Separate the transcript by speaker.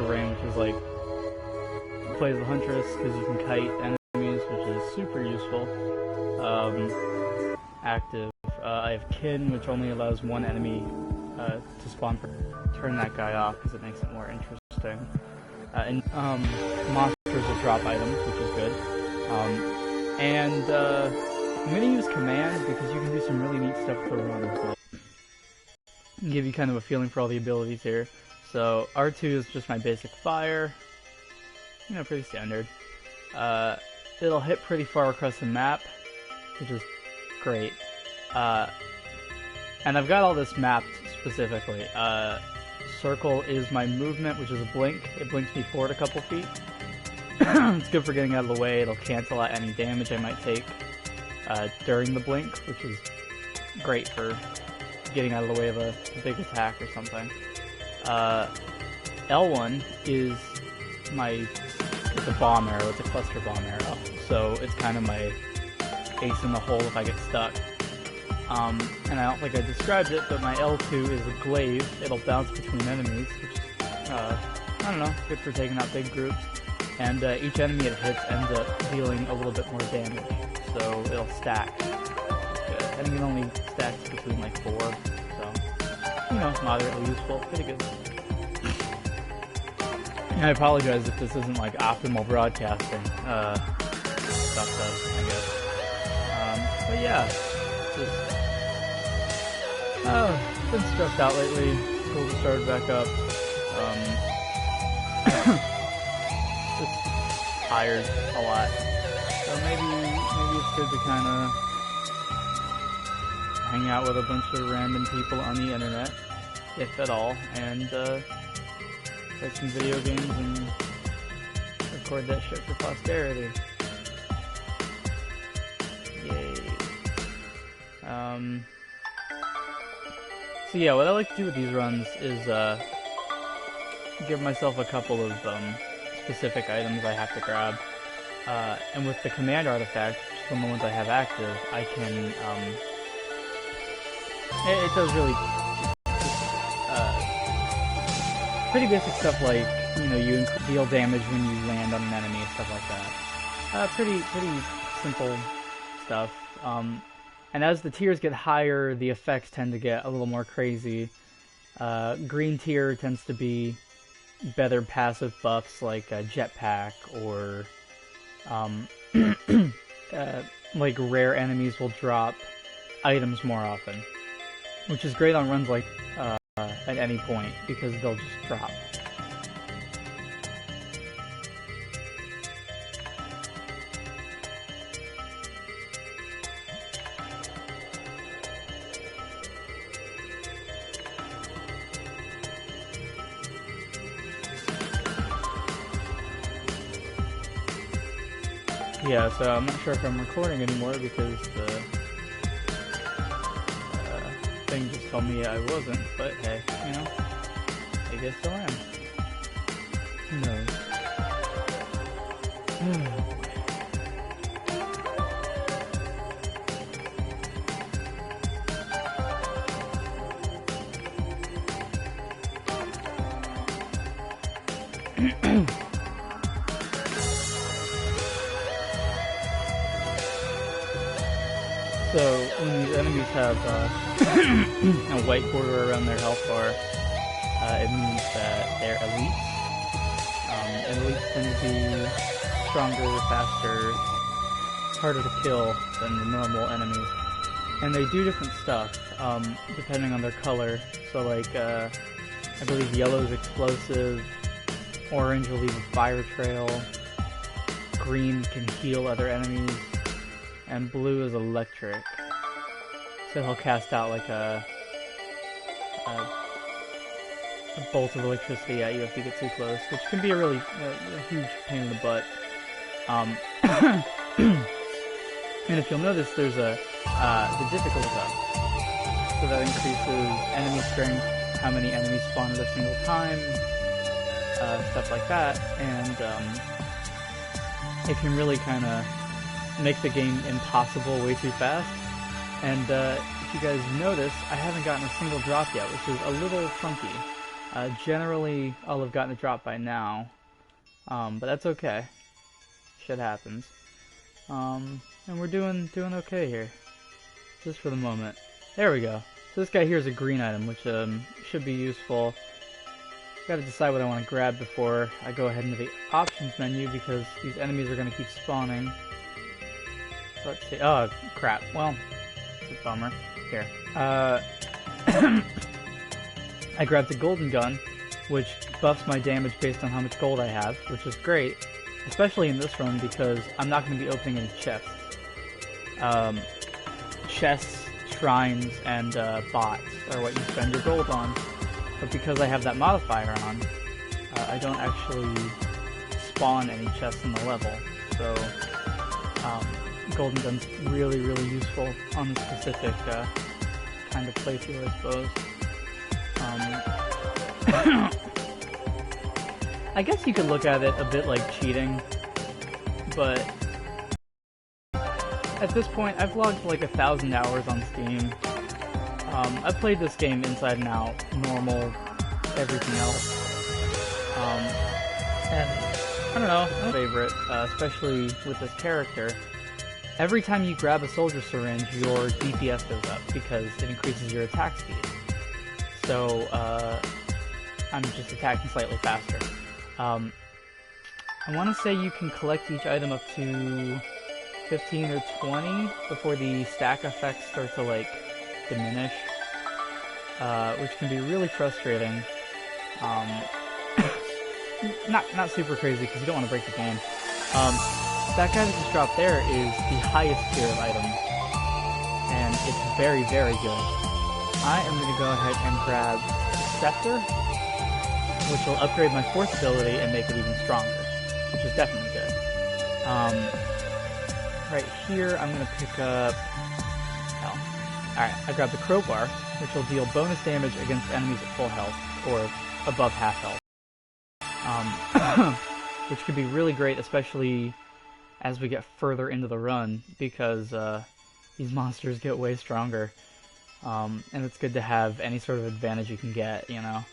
Speaker 1: terrain, which is like plays the Huntress because you can kite enemies, which is super useful. Active. I have Kin, which only allows one enemy to spawn. Turn that guy off because it makes it more interesting. And monsters will drop items, which is good. I'm going to use command because you can do some really neat stuff with the run. So give you kind of a feeling for all the abilities here. So R2 is just my basic fire. You know, pretty standard. It'll hit pretty far across the map, which is great. And I've got all this mapped specifically. Circle is my movement, which is a blink. It blinks me forward a couple feet. It's good for getting out of the way. It'll cancel out any damage I might take during the blink, which is great for getting out of the way of a big attack or something. L1 is it's a bomb arrow. It's a cluster bomb arrow. So it's kind of my ace in the hole if I get stuck. And I don't think I described it, but my L2 is a glaive. It'll bounce between enemies, which is, I don't know, good for taking out big groups. And each enemy it hits ends up dealing a little bit more damage, so it'll stack. I think it only stacks between like 4, so, you know, moderately useful, pretty good. And I apologize if this isn't like optimal broadcasting stuff though, I guess. But yeah, been stressed out lately. School started back up. Just tired a lot. So maybe it's good to kind of hang out with a bunch of random people on the internet, if at all, and play some video games and record that shit for posterity. Yay. So yeah, what I like to do with these runs is give myself a couple of specific items I have to grab. And with the command artifact, from the ones I have active, I can, it does really pretty basic stuff like, you know, you deal damage when you land on an enemy and stuff like that. Pretty simple stuff. And as the tiers get higher, the effects tend to get a little more crazy. Green tier tends to be better passive buffs like jetpack, or like rare enemies will drop items more often, which is great on runs like at any point because they'll just drop. Yeah, so I'm not sure if I'm recording anymore because the thing just told me I wasn't, but hey, you know, maybe I still am. Who knows? So, when these enemies have a white border around their health bar, it means that they're elites. And elites tend to be stronger, faster, harder to kill than the normal enemies. And they do different stuff, depending on their color. So like, I believe yellow is explosive, orange will leave a fire trail, green can heal other enemies, and blue is electric. So he'll cast out like a bolt of electricity at you if you get too close, which can be a really a huge pain in the butt. And if you'll notice, there's the difficulty up. So that increases enemy strength, how many enemies spawn at a single time, stuff like that, and it can really kind of make the game impossible way too fast. And if you guys notice, I haven't gotten a single drop yet, which is a little funky. Generally, I'll have gotten a drop by now, but that's okay. Shit happens. And we're doing okay here, just for the moment. There we go. So this guy here is a green item, which should be useful. Gotta decide what I want to grab before I go ahead into the options menu, because these enemies are going to keep spawning. So let's see. Oh, crap. Well, it's a bummer. Here. I grabbed a golden gun, which buffs my damage based on how much gold I have, which is great, especially in this run because I'm not going to be opening any chests. Chests, shrines, and bots are what you spend your gold on. But because I have that modifier on, I don't actually spawn any chests in the level. So, Golden Gun's really, really useful on the specific kind of playthrough, I suppose. I guess you could look at it a bit like cheating, but at this point, I've logged like 1,000 hours on Steam. I've played this game inside and out, normal, everything else. And I don't know, my favorite, especially with this character. Every time you grab a soldier syringe, your DPS goes up because it increases your attack speed. So, I'm just attacking slightly faster. I want to say you can collect each item up to 15 or 20 before the stack effects start to, like, diminish, which can be really frustrating. Not super crazy because you don't want to break the game. That guy that just dropped there is the highest tier of items, and it's very, very good. I am going to go ahead and grab Scepter, which will upgrade my 4th ability and make it even stronger, which is definitely good. Right here, I'm going to pick up... Alright, I grabbed the Crowbar, which will deal bonus damage against enemies at full health, or above half health. Which could be really great, especially as we get further into the run, because these monsters get way stronger. And it's good to have any sort of advantage you can get, you know?